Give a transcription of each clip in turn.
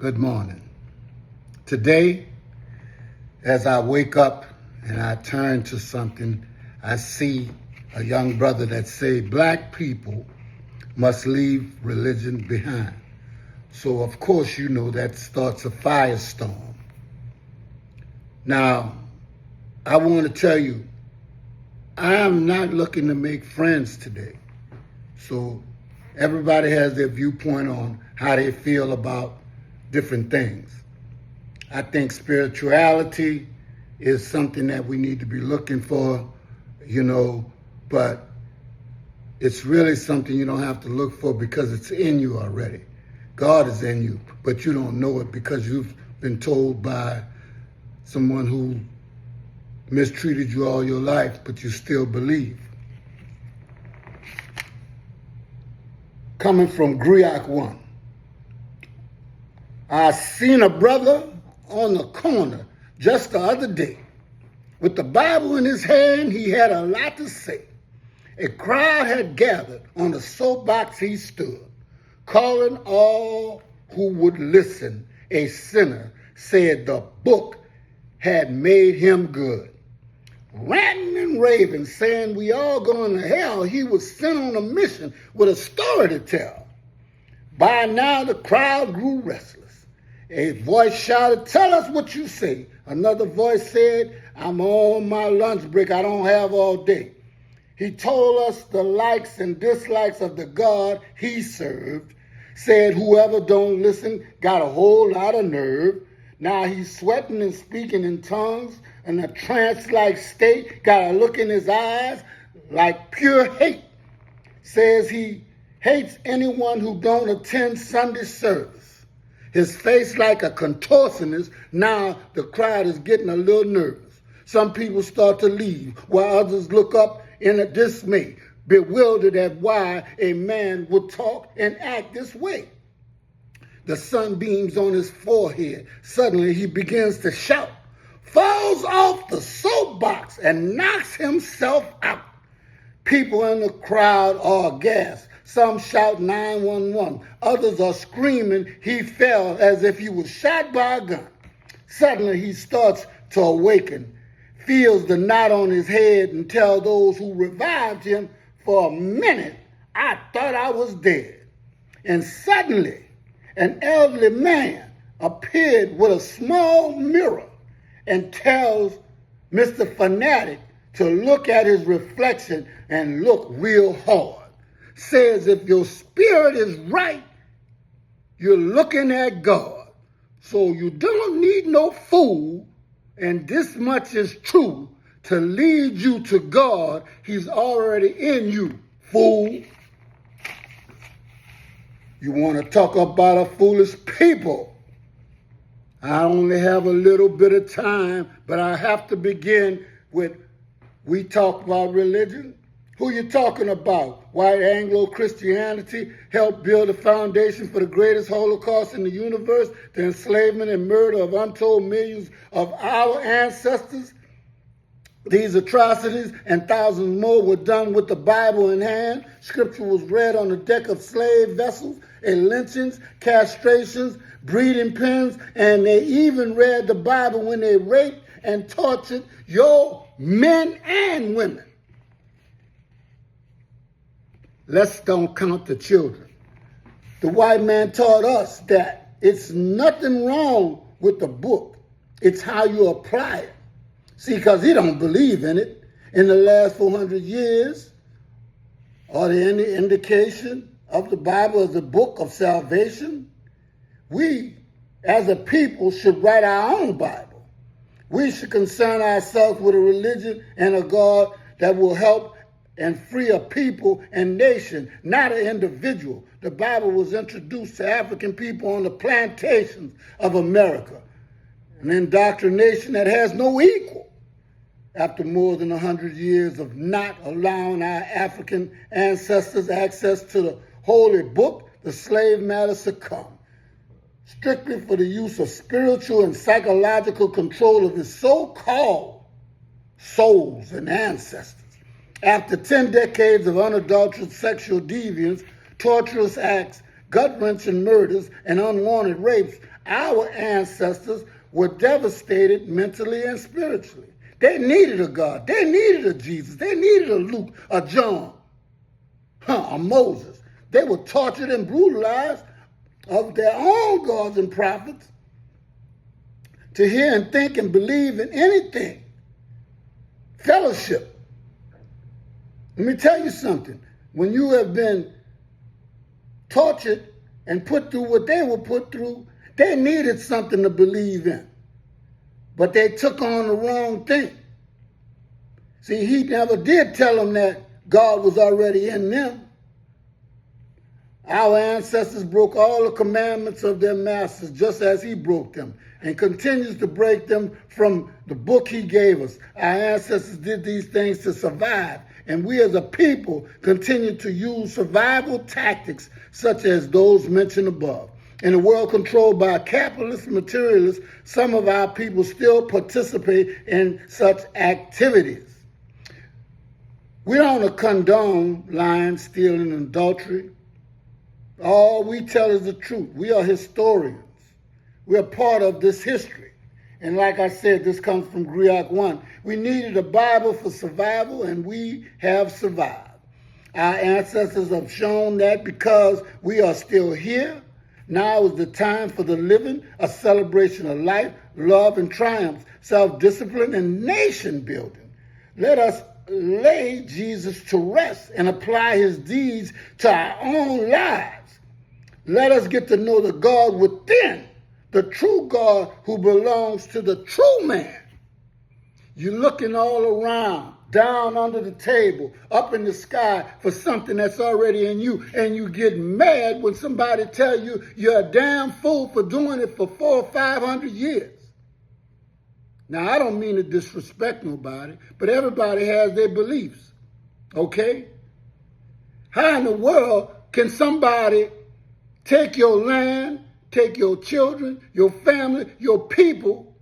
Good morning. Today, as I wake up and I turn to something, I see a young brother that say black people must leave religion behind. So of course, you know that starts a firestorm. Now, I want to tell you, I am not looking to make friends today. So everybody has their viewpoint on how they feel about different things. I think spirituality is something that we need to be looking for, but it's really something you don't have to look for because it's in you already. God is in you, but you don't know it because you've been told by someone who mistreated you all your life, but you still believe. Coming from Griot 1. I seen a brother on the corner just the other day. With the Bible in his hand, he had a lot to say. A crowd had gathered on the soapbox he stood, calling all who would listen a sinner, said the book had made him good. Ranting and raving, saying we all going to hell, he was sent on a mission with a story to tell. By now the crowd grew restless. A voice shouted, "Tell us what you say." Another voice said, "I'm on my lunch break. I don't have all day." He told us the likes and dislikes of the God he served, said whoever don't listen got a whole lot of nerve. Now he's sweating and speaking in tongues in a trance-like state, got a look in his eyes like pure hate. Says he hates anyone who don't attend Sunday service. His face like a contortionist. Now the crowd is getting a little nervous. Some people start to leave while others look up in a dismay, bewildered at why a man would talk and act this way. The sun beams on his forehead. Suddenly he begins to shout, falls off the soapbox and knocks himself out. People in the crowd are aghast. Some shout 911. Others are screaming he fell as if he was shot by a gun. Suddenly he starts to awaken, feels the knot on his head, and tells those who revived him, "For a minute, I thought I was dead." And suddenly, an elderly man appeared with a small mirror and tells Mr. Fanatic to look at his reflection and look real hard. Says if your spirit is right, you're looking at God. So you don't need no fool, and this much is true, to lead you to God. He's already in you, fool. You want to talk about a foolish people? I only have a little bit of time, but I have to begin with, we talk about religion. Who you talking about? White Anglo-Christianity helped build a foundation for the greatest Holocaust in the universe, the enslavement and murder of untold millions of our ancestors. These atrocities and thousands more were done with the Bible in hand. Scripture was read on the deck of slave vessels, and lynchings, castrations, breeding pens, and they even read the Bible when they raped and tortured your men and women. Let's don't count the children. The white man taught us that it's nothing wrong with the book. It's how you apply it. See, because he don't believe in it. In the last 400 years, are there any indication of the Bible as a book of salvation? We, as a people, should write our own Bible. We should concern ourselves with a religion and a God that will help and free a people and nation, not an individual. The Bible was introduced to African people on the plantations of America, an indoctrination that has no equal. After more than 100 years of not allowing our African ancestors access to the holy book, the slave master succumbed, strictly for the use of spiritual and psychological control of his so-called souls and ancestors. After 10 decades of unadulterated sexual deviance, torturous acts, gut-wrenching murders, and unwanted rapes, Our ancestors were devastated mentally and spiritually. They needed a God. They needed a Jesus. They needed a Luke, a John, a Moses. They were tortured and brutalized of their own gods and prophets to hear and think and believe in anything. Fellowship. Let me tell you something. When you have been tortured and put through what they were put through, they needed something to believe in. But they took on the wrong thing. See, he never did tell them that God was already in them. Our ancestors broke all the commandments of their masters just as he broke them, and continues to break them from the book he gave us. Our ancestors did these things to survive, and we as a people continue to use survival tactics such as those mentioned above. In a world controlled by capitalist materialists, some of our people still participate in such activities. We don't condone lying, stealing, and adultery. All we tell is the truth. We are historians. We are part of this history. And like I said, this comes from Griot 1. We needed a Bible for survival, and we have survived. Our ancestors have shown that because we are still here, now is the time for the living, a celebration of life, love, and triumph, self-discipline, and nation building. Let us lay Jesus to rest and apply his deeds to our own lives. Let us get to know the God within, the true God who belongs to the true man. You're looking all around, down under the table, up in the sky for something that's already in you, and you get mad when somebody tells you you're a damn fool for doing it for 400 or 500 years. Now, I don't mean to disrespect nobody, but everybody has their beliefs, okay? How in the world can somebody take your land, take your children, your family, your people,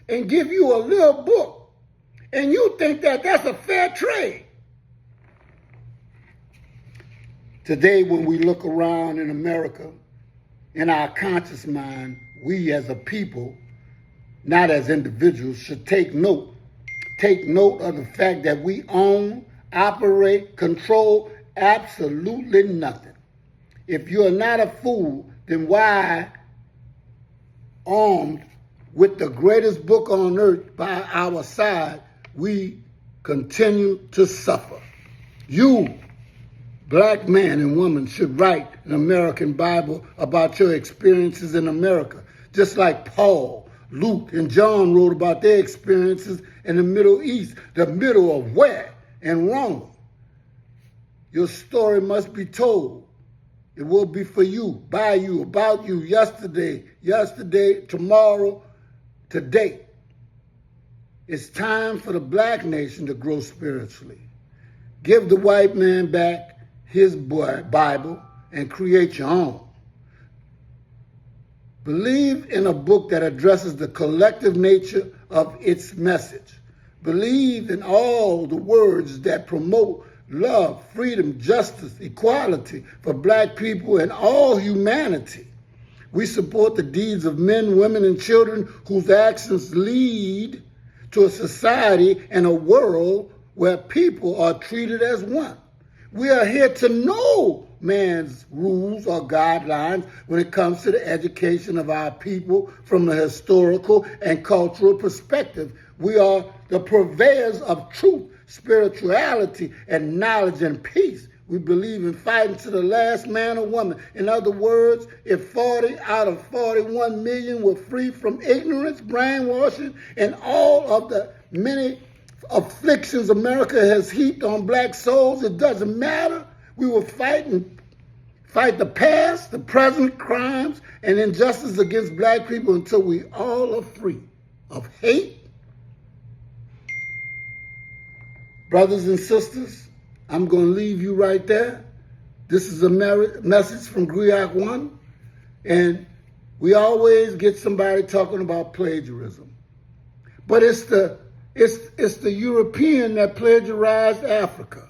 and give you a little book, and you think that that's a fair trade? Today, when we look around in America, in our conscious mind, we as a people, not as individuals, should take note of the fact that we own, operate, control absolutely nothing. If you are not a fool, then why, armed with the greatest book on earth by our side, we continue to suffer? You, black man and woman, should write an American Bible about your experiences in America, just like Paul, Luke, and John wrote about their experiences in the Middle East, the middle of where? In Rome. Your story must be told. It will be for you, by you, about you, yesterday, tomorrow, today. It's time for the black nation to grow spiritually. Give the white man back his Bible and create your own. Believe in a book that addresses the collective nature of its message. Believe in all the words that promote love, freedom, justice, equality for black people and all humanity. We support the deeds of men, women, and children whose actions lead to a society and a world where people are treated as one. We are here to know man's rules or guidelines when it comes to the education of our people from the historical and cultural perspective. We are the purveyors of truth, spirituality, and knowledge and peace. We believe in fighting to the last man or woman. In other words, if 40 out of 41 million were free from ignorance, brainwashing, and all of the many afflictions America has heaped on black souls, it doesn't matter. We will fight the past, the present crimes, and injustice against black people until we all are free of hate. Brothers and sisters, I'm going to leave you right there. This is a message from Griot 1, and we always get somebody talking about plagiarism. But it's the European that plagiarized Africa.